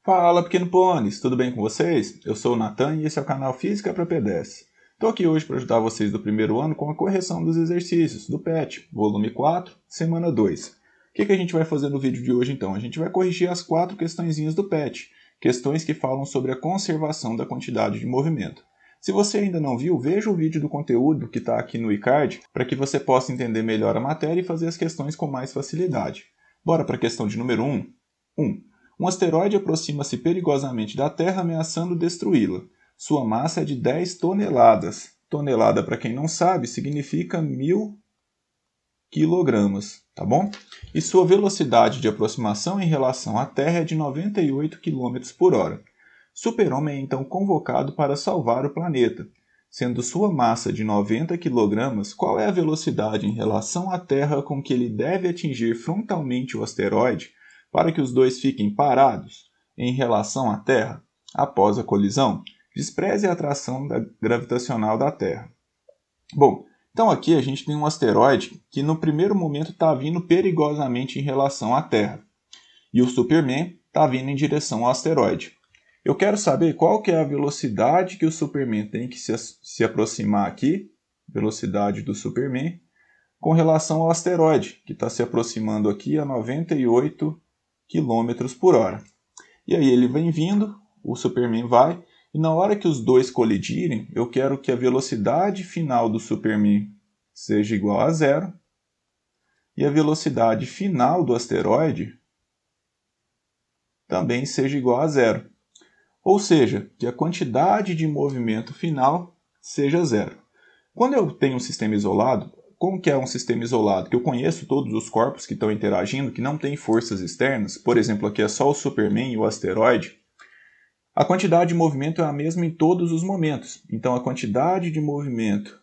Fala, pequeno pôneis, tudo bem com vocês? Eu sou o Natan e esse é o canal Física para P10. Estou aqui hoje para ajudar vocês do primeiro ano com a correção dos exercícios do PET, volume 4, semana 2. O que a gente vai fazer no vídeo de hoje então? A gente vai corrigir as 4 questõezinhas do PET, questões que falam sobre a conservação da quantidade de movimento. Se você ainda não viu, veja o vídeo do conteúdo que está aqui no iCard para que você possa entender melhor a matéria e fazer as questões com mais facilidade. Bora para a questão de número 1. 1. Um asteroide aproxima-se perigosamente da Terra, ameaçando destruí-la. Sua massa é de 10 toneladas. Tonelada, para quem não sabe, significa 1000 quilogramas, tá bom? E sua velocidade de aproximação em relação à Terra é de 98 km por hora. Super-Homem é então convocado para salvar o planeta. Sendo sua massa de 90 kg, qual é a velocidade em relação à Terra com que ele deve atingir frontalmente o asteroide para que os dois fiquem parados em relação à Terra após a colisão? Despreze a atração gravitacional da Terra. Bom, então aqui a gente tem um asteroide que no primeiro momento está vindo perigosamente em relação à Terra. E o Superman está vindo em direção ao asteroide. Eu quero saber qual que é a velocidade que o Superman tem que se aproximar aqui, velocidade do Superman, com relação ao asteroide, que está se aproximando aqui a 98 km por hora. E aí ele vem vindo, o Superman vai, e na hora que os dois colidirem, eu quero que a velocidade final do Superman seja igual a zero, e a velocidade final do asteroide também seja igual a zero. Ou seja, que a quantidade de movimento final seja zero. Quando eu tenho um sistema isolado, como que é um sistema isolado? Que eu conheço todos os corpos que estão interagindo, que não tem forças externas, por exemplo, aqui é só o Superman e o asteroide, a quantidade de movimento é a mesma em todos os momentos. Então, a quantidade de movimento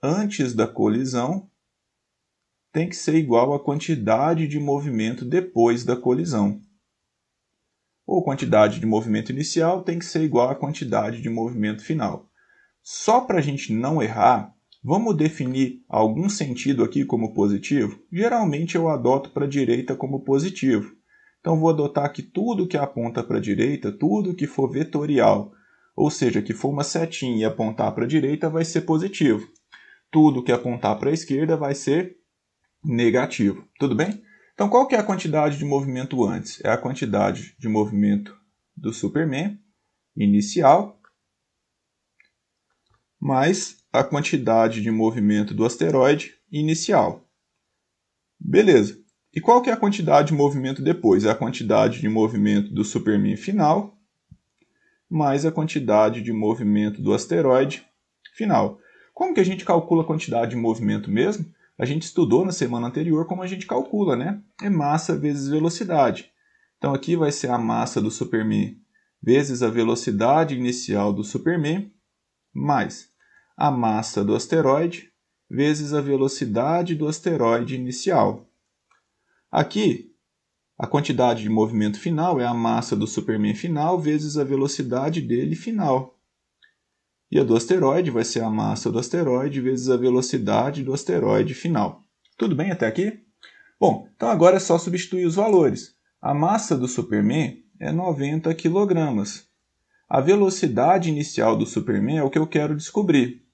antes da colisão tem que ser igual à quantidade de movimento depois da colisão. Ou quantidade de movimento inicial tem que ser igual à quantidade de movimento final. Só para a gente não errar, vamos definir algum sentido aqui como positivo? Geralmente eu adoto para a direita como positivo. Então vou adotar que tudo que aponta para a direita, tudo que for vetorial, ou seja, que for uma setinha e apontar para a direita, vai ser positivo. Tudo que apontar para a esquerda vai ser negativo. Tudo bem? Então, qual que é a quantidade de movimento antes? É a quantidade de movimento do Superman inicial mais a quantidade de movimento do asteroide inicial. Beleza. E qual que é a quantidade de movimento depois? É a quantidade de movimento do Superman final mais a quantidade de movimento do asteroide final. Como que a gente calcula a quantidade de movimento mesmo? A gente estudou na semana anterior como a gente calcula, né? É massa vezes velocidade. Então aqui vai ser a massa do Superman vezes a velocidade inicial do Superman, mais a massa do asteroide vezes a velocidade do asteroide inicial. Aqui, a quantidade de movimento final é a massa do Superman final vezes a velocidade dele final. E a do asteroide vai ser a massa do asteroide vezes a velocidade do asteroide final. Tudo bem até aqui? Bom, então agora é só substituir os valores. A massa do Superman é 90 kg. A velocidade inicial do Superman é o que eu quero descobrir.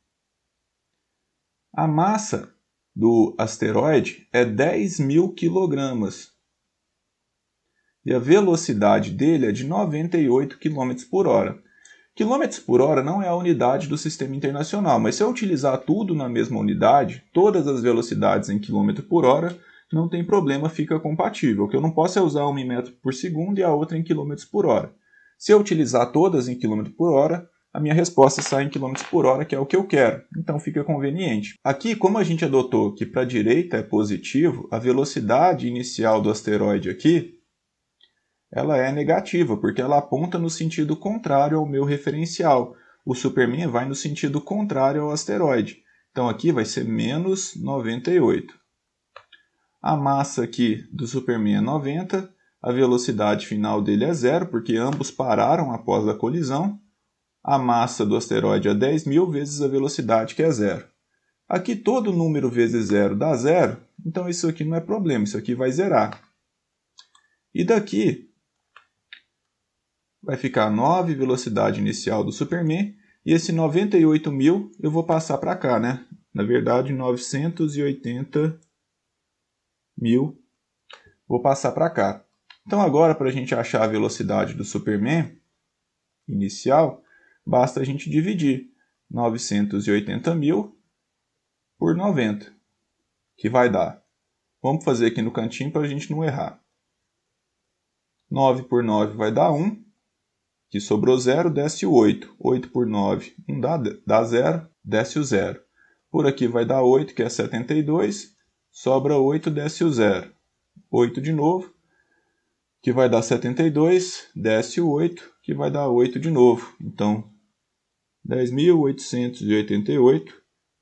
A massa do asteroide é 10.000 kg. E a velocidade dele é de 98 km por hora. Quilômetros por hora não é a unidade do sistema internacional, mas se eu utilizar tudo na mesma unidade, todas as velocidades em quilômetro por hora, não tem problema, fica compatível. O que eu não posso é usar uma em metro por segundo e a outra em quilômetros por hora. Se eu utilizar todas em quilômetro por hora, a minha resposta sai em quilômetros por hora, que é o que eu quero. Então fica conveniente. Aqui, como a gente adotou que para a direita é positivo, a velocidade inicial do asteroide aqui ela é negativa, porque ela aponta no sentido contrário ao meu referencial. O Superman vai no sentido contrário ao asteroide. Então aqui vai ser menos 98. A massa aqui do Superman é 90, a velocidade final dele é zero, porque ambos pararam após a colisão. A massa do asteroide é 10.000 vezes a velocidade, que é zero. Aqui todo número vezes zero dá zero, então isso aqui não é problema, isso aqui vai zerar. E daqui vai ficar 9 velocidade inicial do Superman, e esse 98.000 eu vou passar para cá, né? Na verdade, 980.000 vou passar para cá. Então agora, para a gente achar a velocidade do Superman inicial, basta a gente dividir 980.000 por 90, que vai dar. Vamos fazer aqui no cantinho para a gente não errar. 9 por 9 vai dar 1, que sobrou 0, desce o 8. 8 por 9 não dá 0, desce o 0. Por aqui vai dar 8, que é 72, sobra 8, desce o 0. 8 de novo, que vai dar 72, desce o 8, que vai dar 8 de novo. Então, 10.888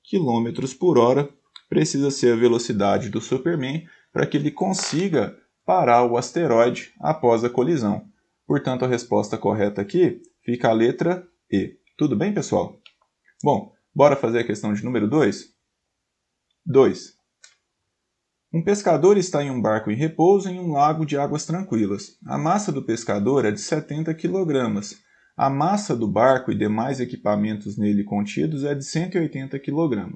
km por hora precisa ser a velocidade do Superman para que ele consiga parar o asteroide após a colisão. Portanto, a resposta correta aqui fica a letra E. Tudo bem, pessoal? Bom, bora fazer a questão de número 2? 2. Um pescador está em um barco em repouso em um lago de águas tranquilas. A massa do pescador é de 70 kg. A massa do barco e demais equipamentos nele contidos é de 180 kg.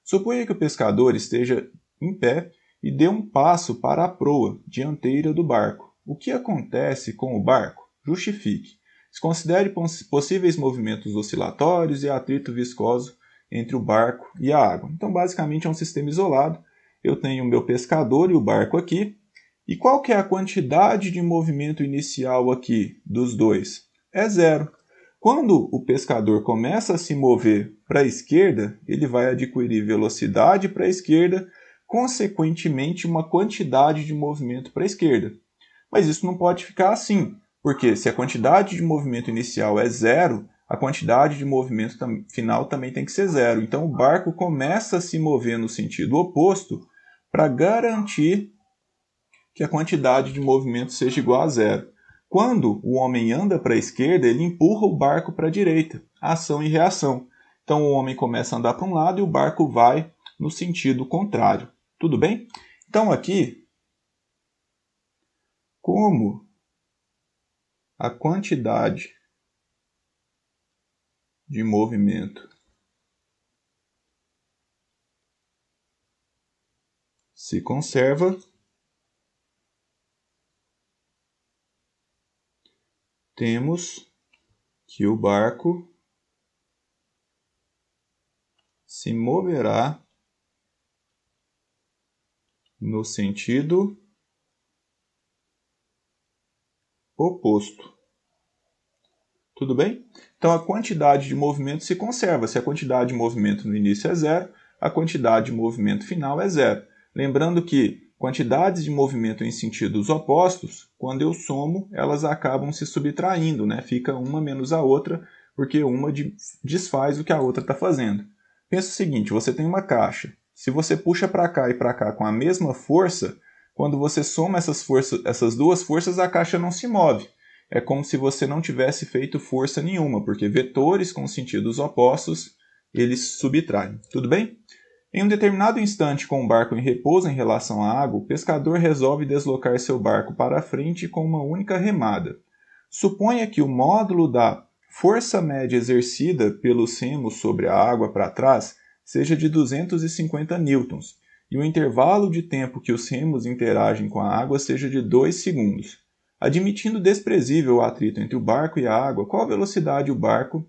Suponha que o pescador esteja em pé e dê um passo para a proa dianteira do barco. O que acontece com o barco? Justifique. Considere possíveis movimentos oscilatórios e atrito viscoso entre o barco e a água. Então, basicamente, é um sistema isolado. Eu tenho o meu pescador e o barco aqui. E qual que é a quantidade de movimento inicial aqui dos dois? É 0. Quando o pescador começa a se mover para a esquerda, ele vai adquirir velocidade para a esquerda, consequentemente uma quantidade de movimento para a esquerda. Mas isso não pode ficar assim, porque se a quantidade de movimento inicial é 0, a quantidade de movimento final também tem que ser 0. Então o barco começa a se mover no sentido oposto para garantir que a quantidade de movimento seja igual a 0. Quando o homem anda para a esquerda, ele empurra o barco para a direita, ação e reação. Então o homem começa a andar para um lado e o barco vai no sentido contrário. Tudo bem? Então aqui, como a quantidade de movimento se conserva, temos que o barco se moverá no sentido oposto. Tudo bem? Então a quantidade de movimento se conserva. Se a quantidade de movimento no início é 0, a quantidade de movimento final é 0. Lembrando que quantidades de movimento em sentidos opostos, quando eu somo, elas acabam se subtraindo, né? Fica uma menos a outra, porque uma desfaz o que a outra está fazendo. Pensa o seguinte, você tem uma caixa. Se você puxa para cá e para cá com a mesma força, quando você soma essas duas forças, a caixa não se move. É como se você não tivesse feito força nenhuma, porque vetores com sentidos opostos, eles subtraem. Tudo bem? Em um determinado instante, com o barco em repouso em relação à água, o pescador resolve deslocar seu barco para a frente com uma única remada. Suponha que o módulo da força média exercida pelos remos sobre a água para trás seja de 250 newtons, e o intervalo de tempo que os remos interagem com a água seja de 2 segundos. Admitindo desprezível o atrito entre o barco e a água, qual a velocidade do barco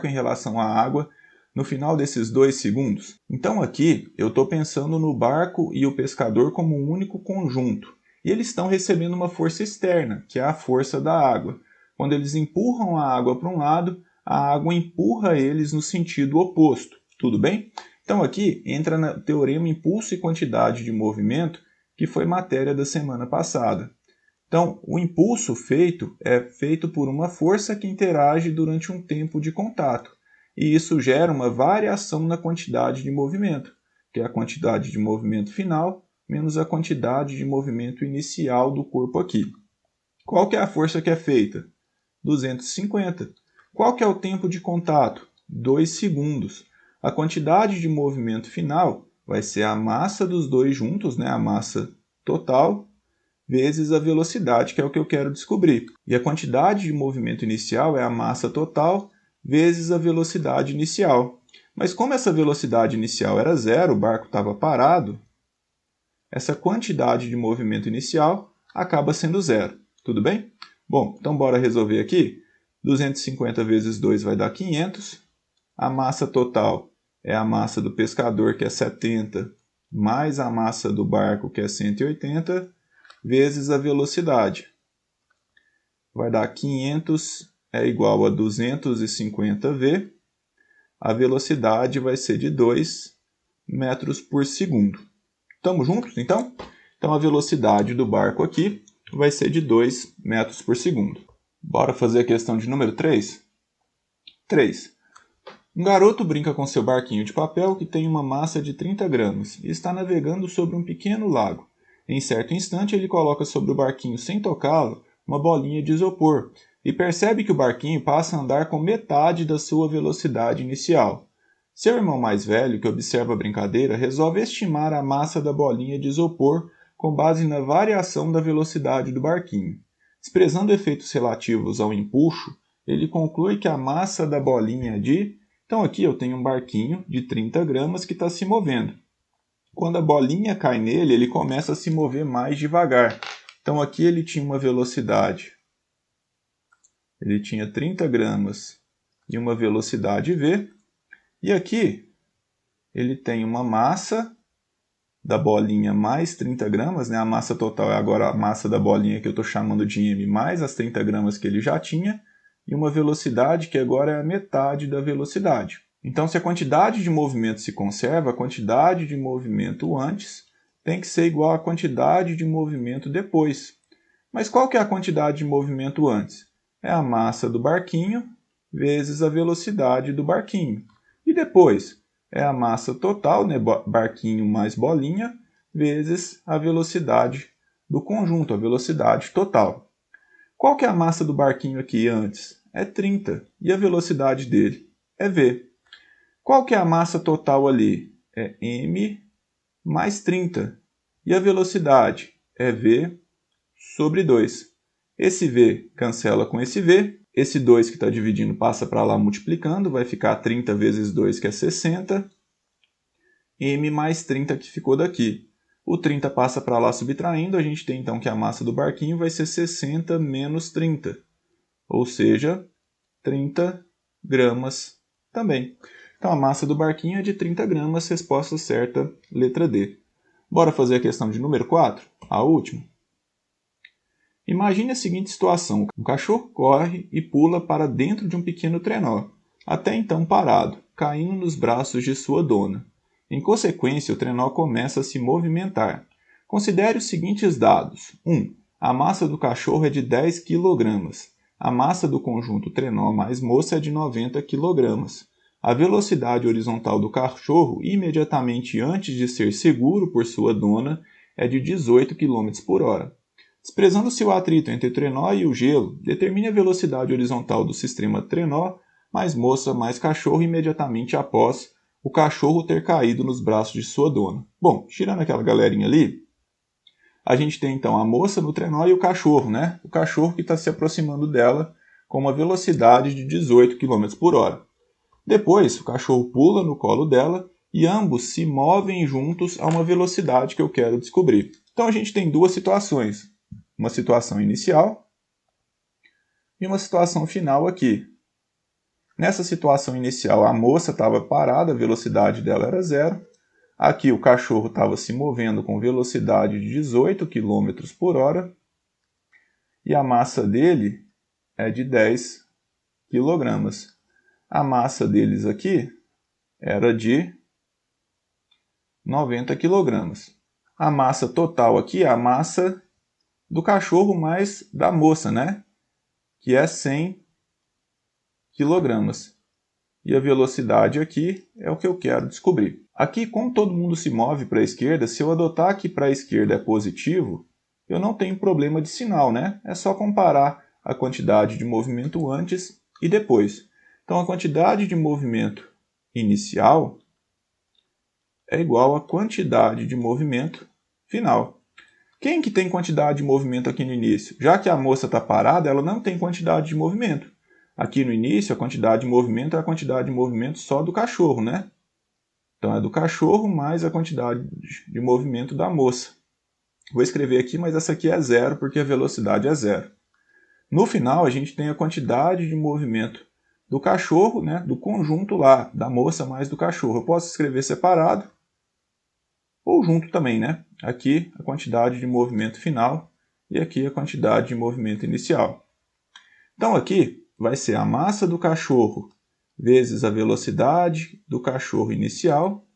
em relação à água no final desses 2 segundos? Então aqui eu estou pensando no barco e o pescador como um único conjunto. E eles estão recebendo uma força externa, que é a força da água. Quando eles empurram a água para um lado, a água empurra eles no sentido oposto. Tudo bem? Então aqui entra no teorema impulso e quantidade de movimento, que foi matéria da semana passada. Então, o impulso é feito por uma força que interage durante um tempo de contato. E isso gera uma variação na quantidade de movimento, que é a quantidade de movimento final menos a quantidade de movimento inicial do corpo aqui. Qual que é a força que é feita? 250. Qual que é o tempo de contato? 2 segundos. A quantidade de movimento final vai ser a massa dos dois juntos, né? A massa total, vezes a velocidade, que é o que eu quero descobrir. E a quantidade de movimento inicial é a massa total vezes a velocidade inicial. Mas como essa velocidade inicial era zero, o barco estava parado, essa quantidade de movimento inicial acaba sendo zero. Tudo bem? Bom, então bora resolver aqui. 250 vezes 2 vai dar 500. A massa total é a massa do pescador, que é 70, mais a massa do barco, que é 180, vezes a velocidade. Vai dar 500 é igual a 250V. A velocidade vai ser de 2 metros por segundo. Estamos juntos, então? Então, a velocidade do barco aqui vai ser de 2 metros por segundo. Bora fazer a questão de número 3? 3. Um garoto brinca com seu barquinho de papel que tem uma massa de 30 gramas e está navegando sobre um pequeno lago. Em certo instante, ele coloca sobre o barquinho, sem tocá-lo, uma bolinha de isopor e percebe que o barquinho passa a andar com metade da sua velocidade inicial. Seu irmão mais velho, que observa a brincadeira, resolve estimar a massa da bolinha de isopor com base na variação da velocidade do barquinho. Desprezando efeitos relativos ao empuxo, ele conclui que a massa da bolinha de... Então aqui eu tenho um barquinho de 30 gramas que está se movendo. Quando a bolinha cai nele, ele começa a se mover mais devagar. Então aqui ele tinha uma velocidade. Ele tinha 30 gramas e uma velocidade v. E aqui ele tem uma massa da bolinha mais 30 gramas. Né? A massa total é agora a massa da bolinha que eu estou chamando de m mais as 30 gramas que ele já tinha. E uma velocidade que agora é a metade da velocidade. Então, se a quantidade de movimento se conserva, a quantidade de movimento antes tem que ser igual à quantidade de movimento depois. Mas qual que é a quantidade de movimento antes? É a massa do barquinho vezes a velocidade do barquinho. E depois? É a massa total, né, barquinho mais bolinha, vezes a velocidade do conjunto, a velocidade total. Qual que é a massa do barquinho aqui antes? É 30. E a velocidade dele? É v. Qual que é a massa total ali? É m mais 30. E a velocidade? É v sobre 2. Esse v cancela com esse v. Esse 2 que está dividindo passa para lá multiplicando. Vai ficar 30 vezes 2, que é 60. M mais 30 que ficou daqui. O 30 passa para lá subtraindo, a gente tem então que a massa do barquinho vai ser 60 menos 30, ou seja, 30 gramas também. Então a massa do barquinho é de 30 gramas, resposta certa, letra D. Bora fazer a questão de número 4, a última. Imagine a seguinte situação: um cachorro corre e pula para dentro de um pequeno trenó, até então parado, caindo nos braços de sua dona. Em consequência, o trenó começa a se movimentar. Considere os seguintes dados. 1. A massa do cachorro é de 10 kg. A massa do conjunto trenó mais moça é de 90 kg. A velocidade horizontal do cachorro, imediatamente antes de ser seguro por sua dona, é de 18 km por hora. Desprezando-se o atrito entre o trenó e o gelo, determine a velocidade horizontal do sistema trenó mais moça mais cachorro imediatamente após o cachorro ter caído nos braços de sua dona. Bom, tirando aquela galerinha ali, a gente tem então a moça no trenó e o cachorro, né? O cachorro que está se aproximando dela com uma velocidade de 18 km por hora. Depois, o cachorro pula no colo dela e ambos se movem juntos a uma velocidade que eu quero descobrir. Então a gente tem duas situações. Uma situação inicial e uma situação final aqui. Nessa situação inicial, a moça estava parada, a velocidade dela era 0. Aqui o cachorro estava se movendo com velocidade de 18 km por hora. E a massa dele é de 10 kg. A massa deles aqui era de 90 kg. A massa total aqui é a massa do cachorro mais da moça, né? Que é 100 kg. E a velocidade aqui é o que eu quero descobrir. Aqui, como todo mundo se move para a esquerda, se eu adotar que para a esquerda é positivo, eu não tenho problema de sinal, né? É só comparar a quantidade de movimento antes e depois. Então, a quantidade de movimento inicial é igual à quantidade de movimento final. Quem que tem quantidade de movimento aqui no início? Já que a moça está parada, ela não tem quantidade de movimento. Aqui no início, a quantidade de movimento é a quantidade de movimento só do cachorro, né? Então, é do cachorro mais a quantidade de movimento da moça. Vou escrever aqui, mas essa aqui é zero, porque a velocidade é zero. No final, a gente tem a quantidade de movimento do cachorro, né? Do conjunto lá, da moça mais do cachorro. Eu posso escrever separado ou junto também, né? Aqui a quantidade de movimento final e aqui a quantidade de movimento inicial. Então, aqui vai ser a massa do cachorro vezes a velocidade do cachorro inicial.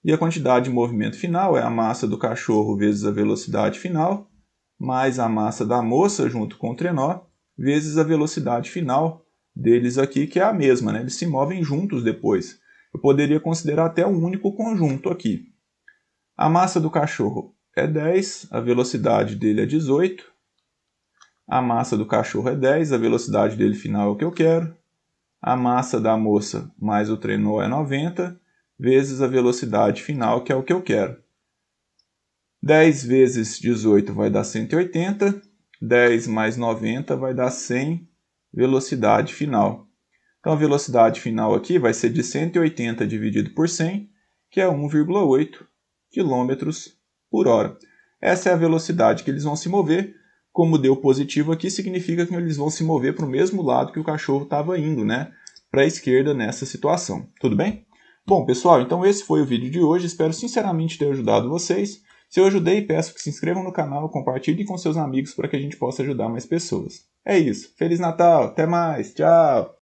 E a quantidade de movimento final é a massa do cachorro vezes a velocidade final, mais a massa da moça junto com o trenó, vezes a velocidade final deles aqui, que é a mesma, né? Eles se movem juntos depois. Eu poderia considerar até um único conjunto aqui. A massa do cachorro é 10, a velocidade dele é 18. A massa do cachorro é 10, a velocidade dele final é o que eu quero. A massa da moça mais o trenó é 90, vezes a velocidade final, que é o que eu quero. 10 vezes 18 vai dar 180, 10 mais 90 vai dar 100, velocidade final. Então, a velocidade final aqui vai ser de 180 dividido por 100, que é 1,8 km por hora. Essa é a velocidade que eles vão se mover. Como deu positivo aqui, significa que eles vão se mover para o mesmo lado que o cachorro estava indo, né? Para a esquerda nessa situação. Tudo bem? Bom, pessoal, então esse foi o vídeo de hoje. Espero sinceramente ter ajudado vocês. Se eu ajudei, peço que se inscrevam no canal, compartilhem com seus amigos para que a gente possa ajudar mais pessoas. É isso. Feliz Natal! Até mais! Tchau!